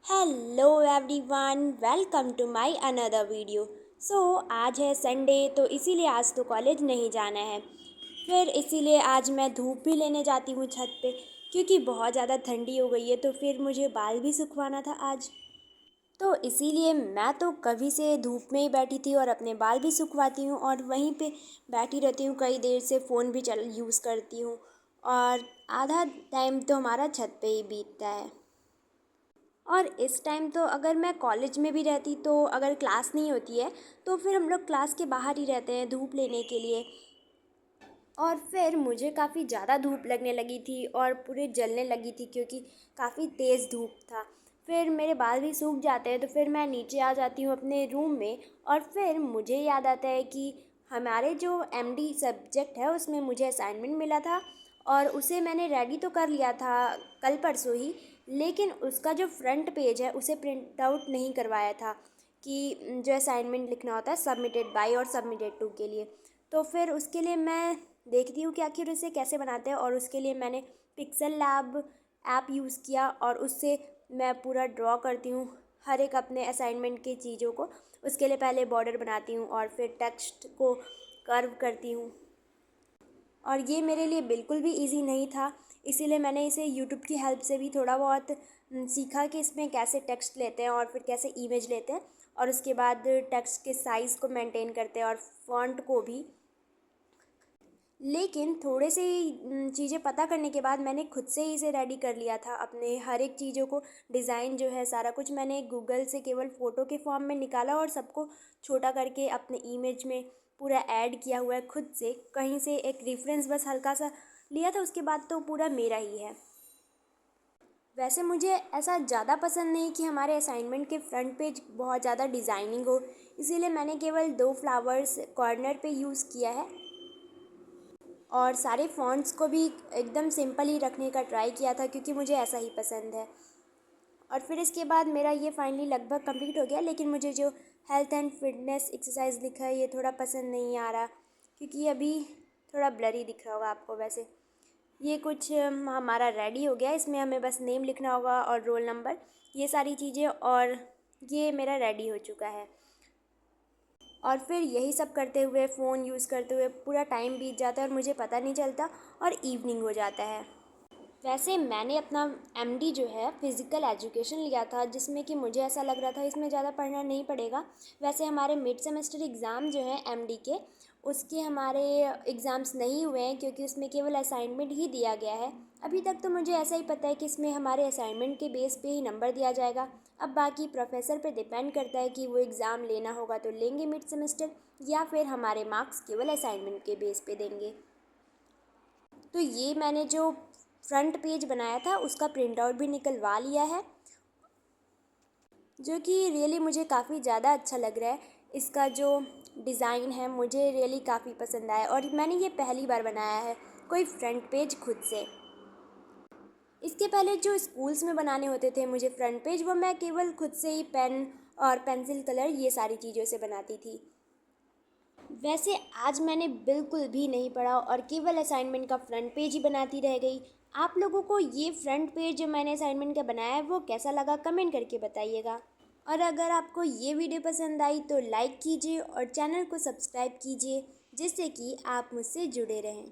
Hello everyone, welcome to my another video. आज है Sunday, तो इसीलिए आज तो कॉलेज नहीं जाना है। फिर इसीलिए आज मैं धूप भी लेने जाती हूँ छत पे, क्योंकि बहुत ज़्यादा ठंडी हो गई है। तो फिर मुझे बाल भी सुखवाना था आज। तो इसीलिए मैं तो कभी से धूप में ही बैठी थी और अपने बाल भी सुखवाती हूँ और वहीं पे बैठी रहती हूँ। कई देर से फ़ोन भी चल यूज़ करती हूँ और आधा टाइम तो हमारा छत पे ही बीतता है। और इस टाइम तो अगर मैं कॉलेज में भी रहती, तो अगर क्लास नहीं होती है तो फिर हम लोग क्लास के बाहर ही रहते हैं धूप लेने के लिए। और फिर मुझे काफ़ी ज़्यादा धूप लगने लगी थी और पूरे जलने लगी थी, क्योंकि काफ़ी तेज़ धूप था। फिर मेरे बाल भी सूख जाते हैं, तो फिर मैं नीचे आ जाती हूँ अपने रूम में। और फिर मुझे याद आता है कि हमारे जो एमडी सब्जेक्ट है उसमें मुझे असाइनमेंट मिला था और उसे मैंने रेडी तो कर लिया था कल परसों ही। लेकिन उसका जो फ्रंट पेज है उसे प्रिंट आउट नहीं करवाया था, कि जो असाइनमेंट लिखना होता है सबमिटेड बाय और सबमिटेड टू के लिए। तो फिर उसके लिए मैं देखती हूँ कि आखिर उसे कैसे बनाते हैं, और उसके लिए मैंने पिक्सल लैब ऐप यूज़ किया और उससे मैं पूरा ड्रॉ करती हूँ हर एक अपने असाइनमेंट की चीज़ों को। उसके लिए पहले बॉर्डर बनाती हूँ और फिर टेक्स्ट को कर्व करती हूँ। और ये मेरे लिए बिल्कुल भी इजी नहीं था, इसीलिए मैंने इसे यूट्यूब की हेल्प से भी थोड़ा बहुत सीखा कि इसमें कैसे टेक्स्ट लेते हैं और फिर कैसे इमेज लेते हैं, और उसके बाद टेक्स्ट के साइज़ को मेंटेन करते हैं और फॉन्ट को भी। लेकिन थोड़े से ही चीज़ें पता करने के बाद मैंने खुद से ही इसे रेडी कर लिया था। अपने हर एक चीज़ों को, डिज़ाइन जो है सारा कुछ मैंने गूगल से केवल फ़ोटो के फॉर्म में निकाला और सबको छोटा करके अपने इमेज में पूरा ऐड किया हुआ है खुद से। कहीं से एक रेफरेंस बस हल्का सा लिया था, उसके बाद तो पूरा मेरा ही है। वैसे मुझे ऐसा ज़्यादा पसंद नहीं कि हमारे असाइनमेंट के फ्रंट पेज बहुत ज़्यादा डिज़ाइनिंग हो, इसीलिए मैंने केवल 2 फ्लावर्स कॉर्नर पे यूज़ किया है और सारे फ़ॉन्ट्स को भी एकदम सिंपल ही रखने का ट्राई किया था, क्योंकि मुझे ऐसा ही पसंद है। और फिर इसके बाद मेरा ये फाइनली लगभग कंप्लीट हो गया। लेकिन मुझे जो हेल्थ एंड फिटनेस एक्सरसाइज लिखा है ये थोड़ा पसंद नहीं आ रहा, क्योंकि अभी थोड़ा ब्लरी दिख रहा होगा आपको। वैसे ये कुछ हमारा रेडी हो गया, इसमें हमें बस नेम लिखना होगा और रोल नंबर, ये सारी चीज़ें, और ये मेरा रेडी हो चुका है। और फिर यही सब करते हुए, फ़ोन यूज़ करते हुए पूरा टाइम बीत जाता है और मुझे पता नहीं चलता और इवनिंग हो जाता है। वैसे मैंने अपना एमडी जो है फ़िज़िकल एजुकेशन लिया था, जिसमें कि मुझे ऐसा लग रहा था इसमें ज़्यादा पढ़ना नहीं पड़ेगा। वैसे हमारे मिड सेमेस्टर एग्ज़ाम जो है एमडी के, उसके हमारे एग्ज़ाम्स नहीं हुए हैं, क्योंकि उसमें केवल असाइनमेंट ही दिया गया है। अभी तक तो मुझे ऐसा ही पता है कि इसमें हमारे असाइनमेंट के बेस पे ही नंबर दिया जाएगा। अब बाकी प्रोफेसर पे डिपेंड करता है कि वो एग्ज़ाम लेना होगा तो लेंगे मिड सेमेस्टर, या फिर हमारे मार्क्स केवल असाइनमेंट के बेस पे देंगे। तो ये मैंने जो फ्रंट पेज बनाया था उसका प्रिंट आउट भी निकलवा लिया है, जो कि रियली मुझे काफ़ी ज़्यादा अच्छा लग रहा है। इसका जो डिज़ाइन है मुझे रियली काफ़ी पसंद आया, और मैंने ये पहली बार बनाया है कोई फ्रंट पेज खुद से। इसके पहले जो स्कूल्स में बनाने होते थे मुझे फ्रंट पेज, वो मैं केवल खुद से ही पेन और पेंसिल कलर ये सारी चीज़ों से बनाती थी। वैसे आज मैंने बिल्कुल भी नहीं पढ़ा और केवल असाइनमेंट का फ्रंट पेज ही बनाती रह गई। आप लोगों को ये फ्रंट पेज जो मैंने असाइनमेंट का बनाया है वो कैसा लगा, कमेंट करके बताइएगा। और अगर आपको ये वीडियो पसंद आई तो लाइक कीजिए और चैनल को सब्सक्राइब कीजिए, जिससे कि आप मुझसे जुड़े रहें।